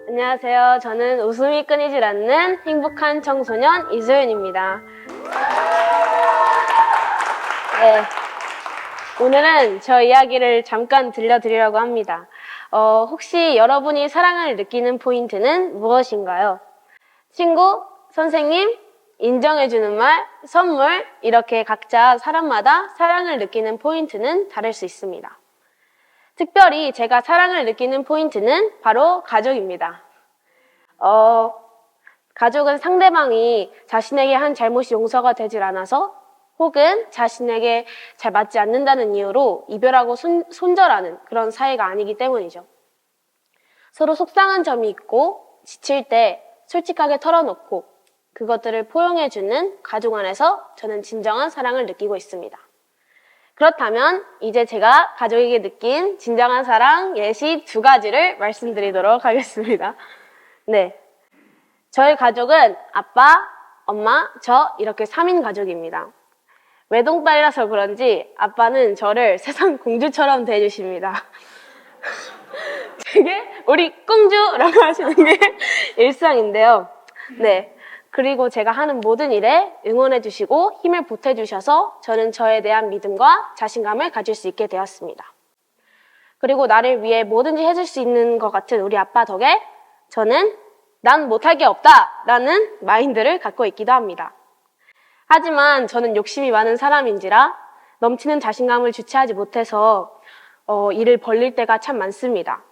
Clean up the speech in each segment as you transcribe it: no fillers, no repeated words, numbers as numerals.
안녕하세요. 저는 웃음이 끊이질 않는 행복한 청소년 이소윤입니다. 네, 오늘은 저 이야기를 잠깐 들려드리려고 합니다. 혹시 여러분이 사랑을 느끼는 포인트는 무엇인가요? 친구, 선생님, 인정해주는 말, 선물, 이렇게 각자 사람마다 사랑을 느끼는 포인트는 다를 수 있습니다. 특별히 제가 사랑을 느끼는 포인트는 바로 가족입니다. 가족은 상대방이 자신에게 한 잘못이 용서가 되질 않아서 혹은 자신에게 잘 맞지 않는다는 이유로 이별하고 손절하는 그런 사이가 아니기 때문이죠. 서로 속상한 점이 있고 지칠 때 솔직하게 털어놓고 그것들을 포용해주는 가족 안에서 저는 진정한 사랑을 느끼고 있습니다. 그렇다면 이제 제가 가족에게 느낀 진정한 사랑 예시 2가지를 말씀드리도록 하겠습니다. 네, 저희 가족은 아빠, 엄마, 저 이렇게 3인 가족입니다. 외동딸이라서 그런지 아빠는 저를 세상 공주처럼 대해주십니다. 되게 우리 공주라고 하시는 게 일상인데요. 네. 그리고 제가 하는 모든 일에 응원해주시고 힘을 보태주셔서 저는 저에 대한 믿음과 자신감을 가질 수 있게 되었습니다. 그리고 나를 위해 뭐든지 해줄 수 있는 것 같은 우리 아빠 덕에 저는 난 못할 게 없다 라는 마인드를 갖고 있기도 합니다. 하지만 저는 욕심이 많은 사람인지라 넘치는 자신감을 주체하지 못해서 일을 벌릴 때가 참 많습니다.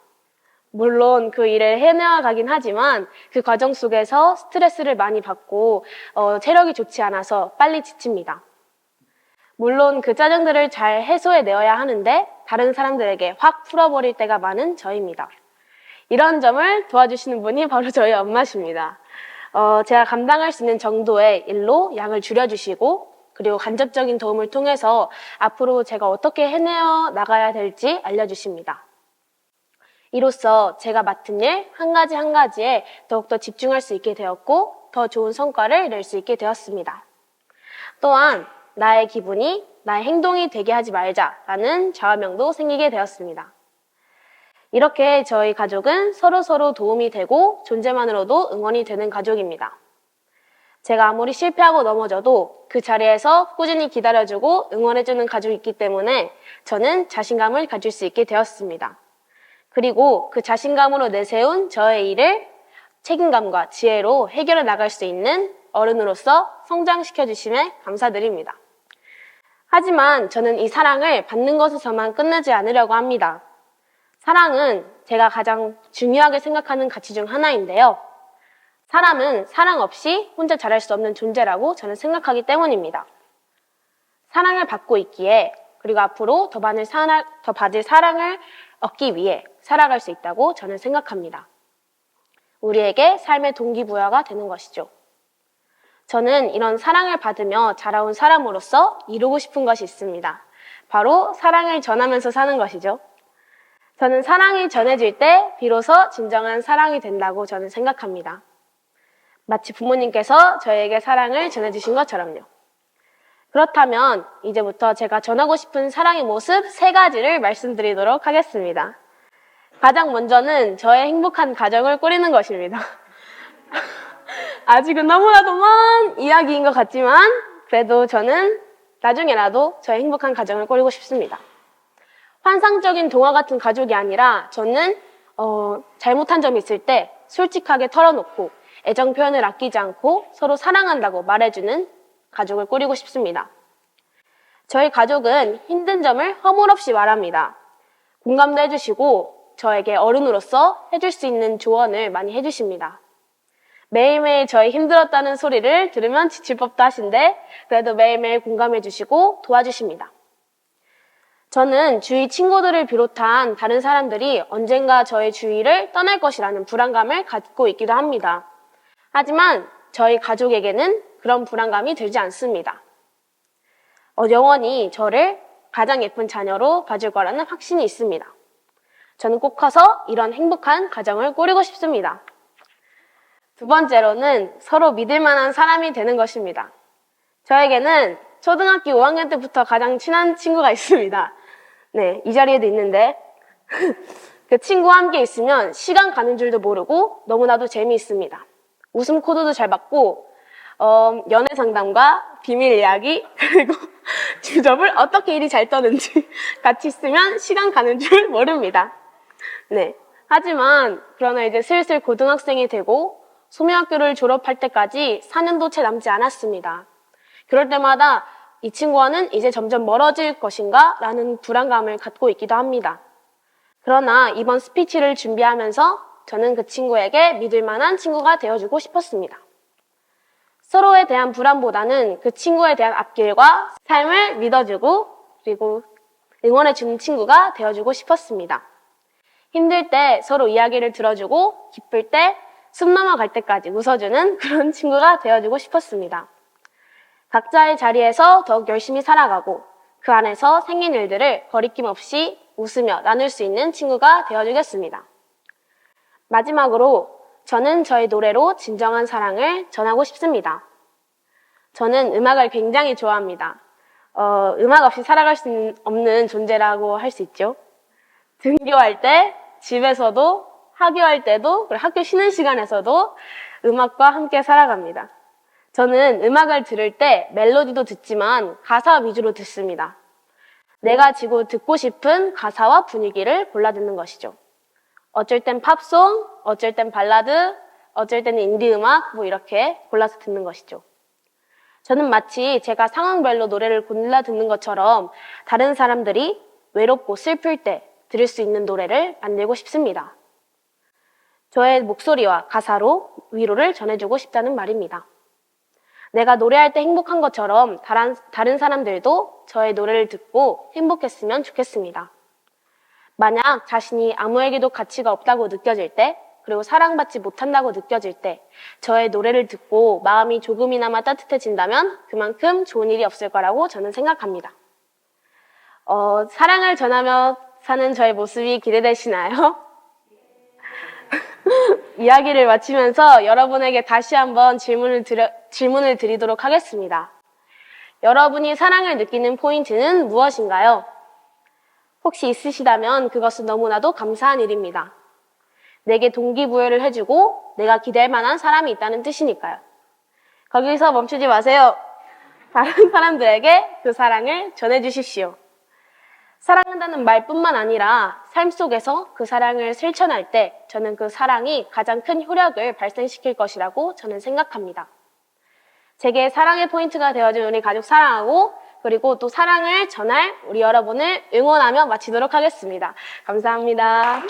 물론 그 일을 해내어가긴 하지만 그 과정 속에서 스트레스를 많이 받고 체력이 좋지 않아서 빨리 지칩니다. 물론 그 짜증들을 잘 해소해내어야 하는데 다른 사람들에게 확 풀어버릴 때가 많은 저입니다. 이런 점을 도와주시는 분이 바로 저희 엄마십니다. 제가 감당할 수 있는 정도의 일로 양을 줄여주시고 그리고 간접적인 도움을 통해서 앞으로 제가 어떻게 해내어 나가야 될지 알려주십니다. 이로써 제가 맡은 일 한 가지 한 가지에 더욱더 집중할 수 있게 되었고 더 좋은 성과를 낼 수 있게 되었습니다. 또한 나의 기분이 나의 행동이 되게 하지 말자라는 좌우명도 생기게 되었습니다. 이렇게 저희 가족은 서로서로 도움이 되고 존재만으로도 응원이 되는 가족입니다. 제가 아무리 실패하고 넘어져도 그 자리에서 꾸준히 기다려주고 응원해주는 가족이 있기 때문에 저는 자신감을 가질 수 있게 되었습니다. 그리고 그 자신감으로 내세운 저의 일을 책임감과 지혜로 해결해 나갈 수 있는 어른으로서 성장시켜주심에 감사드립니다. 하지만 저는 이 사랑을 받는 것에서만 끝내지 않으려고 합니다. 사랑은 제가 가장 중요하게 생각하는 가치 중 하나인데요. 사람은 사랑 없이 혼자 자랄 수 없는 존재라고 저는 생각하기 때문입니다. 사랑을 받고 있기에 그리고 앞으로 더 받을 사랑을 얻기 위해 살아갈 수 있다고 저는 생각합니다. 우리에게 삶의 동기부여가 되는 것이죠. 저는 이런 사랑을 받으며 자라온 사람으로서 이루고 싶은 것이 있습니다. 바로 사랑을 전하면서 사는 것이죠. 저는 사랑이 전해질 때 비로소 진정한 사랑이 된다고 저는 생각합니다. 마치 부모님께서 저에게 사랑을 전해주신 것처럼요. 그렇다면 이제부터 제가 전하고 싶은 사랑의 모습 3가지를 말씀드리도록 하겠습니다. 가장 먼저는 저의 행복한 가정을 꾸리는 것입니다. 아직은 너무나도 먼 이야기인 것 같지만 그래도 저는 나중에라도 저의 행복한 가정을 꾸리고 싶습니다. 환상적인 동화 같은 가족이 아니라 저는 잘못한 점이 있을 때 솔직하게 털어놓고 애정 표현을 아끼지 않고 서로 사랑한다고 말해주는 가족을 꾸리고 싶습니다. 저희 가족은 힘든 점을 허물없이 말합니다. 공감도 해주시고 저에게 어른으로서 해줄 수 있는 조언을 많이 해주십니다. 매일매일 저희 힘들었다는 소리를 들으면 지칠 법도 하신데 그래도 매일매일 공감해주시고 도와주십니다. 저는 주위 친구들을 비롯한 다른 사람들이 언젠가 저의 주위를 떠날 것이라는 불안감을 갖고 있기도 합니다. 하지만 저희 가족에게는 그런 불안감이 들지 않습니다. 영원히 저를 가장 예쁜 자녀로 봐줄 거라는 확신이 있습니다. 저는 꼭 커서 이런 행복한 가정을 꾸리고 싶습니다. 2번째로는 서로 믿을 만한 사람이 되는 것입니다. 저에게는 초등학교 5학년 때부터 가장 친한 친구가 있습니다. 네, 이 자리에도 있는데 그 친구와 함께 있으면 시간 가는 줄도 모르고 너무나도 재미있습니다. 웃음 코드도 잘 받고 연애 상담과 비밀 이야기 그리고 주접을 어떻게 일이 잘 떠는지 같이 있으면 시간 가는 줄 모릅니다. 네. 하지만 그러나 이제 슬슬 고등학생이 되고 소명학교를 졸업할 때까지 4년도 채 남지 않았습니다. 그럴 때마다 이 친구와는 이제 점점 멀어질 것인가 라는 불안감을 갖고 있기도 합니다. 그러나 이번 스피치를 준비하면서 저는 그 친구에게 믿을 만한 친구가 되어주고 싶었습니다. 서로에 대한 불안보다는 그 친구에 대한 앞길과 삶을 믿어주고 그리고 응원해주는 친구가 되어주고 싶었습니다. 힘들 때 서로 이야기를 들어주고 기쁠 때 숨 넘어갈 때까지 웃어주는 그런 친구가 되어주고 싶었습니다. 각자의 자리에서 더욱 열심히 살아가고 그 안에서 생긴 일들을 거리낌 없이 웃으며 나눌 수 있는 친구가 되어주겠습니다. 마지막으로 저는 저의 노래로 진정한 사랑을 전하고 싶습니다. 저는 음악을 굉장히 좋아합니다. 음악 없이 살아갈 수 없는 존재라고 할 수 있죠. 등교할 때, 집에서도, 학교할 때도, 그리고 학교 쉬는 시간에서도 음악과 함께 살아갑니다. 저는 음악을 들을 때 멜로디도 듣지만 가사 위주로 듣습니다. 내가 지금 듣고 싶은 가사와 분위기를 골라 듣는 것이죠. 어쩔 땐 팝송, 어쩔 땐 발라드, 어쩔 때는 인디 음악 뭐 이렇게 골라서 듣는 것이죠. 저는 마치 제가 상황별로 노래를 골라 듣는 것처럼 다른 사람들이 외롭고 슬플 때 들을 수 있는 노래를 만들고 싶습니다. 저의 목소리와 가사로 위로를 전해주고 싶다는 말입니다. 내가 노래할 때 행복한 것처럼 다른 사람들도 저의 노래를 듣고 행복했으면 좋겠습니다. 만약 자신이 아무에게도 가치가 없다고 느껴질 때, 그리고 사랑받지 못한다고 느껴질 때 저의 노래를 듣고 마음이 조금이나마 따뜻해진다면 그만큼 좋은 일이 없을 거라고 저는 생각합니다. 사랑을 전하며 사는 저의 모습이 기대되시나요? 이야기를 마치면서 여러분에게 다시 한번 질문을 드리도록 하겠습니다. 여러분이 사랑을 느끼는 포인트는 무엇인가요? 혹시 있으시다면 그것은 너무나도 감사한 일입니다. 내게 동기부여를 해주고 내가 기댈 만한 사람이 있다는 뜻이니까요. 거기서 멈추지 마세요. 다른 사람들에게 그 사랑을 전해주십시오. 사랑한다는 말뿐만 아니라 삶 속에서 그 사랑을 실천할 때 저는 그 사랑이 가장 큰 효력을 발생시킬 것이라고 저는 생각합니다. 제게 사랑의 포인트가 되어준 우리 가족 사랑하고 그리고 또 사랑을 전할 우리 여러분을 응원하며 마치도록 하겠습니다. 감사합니다.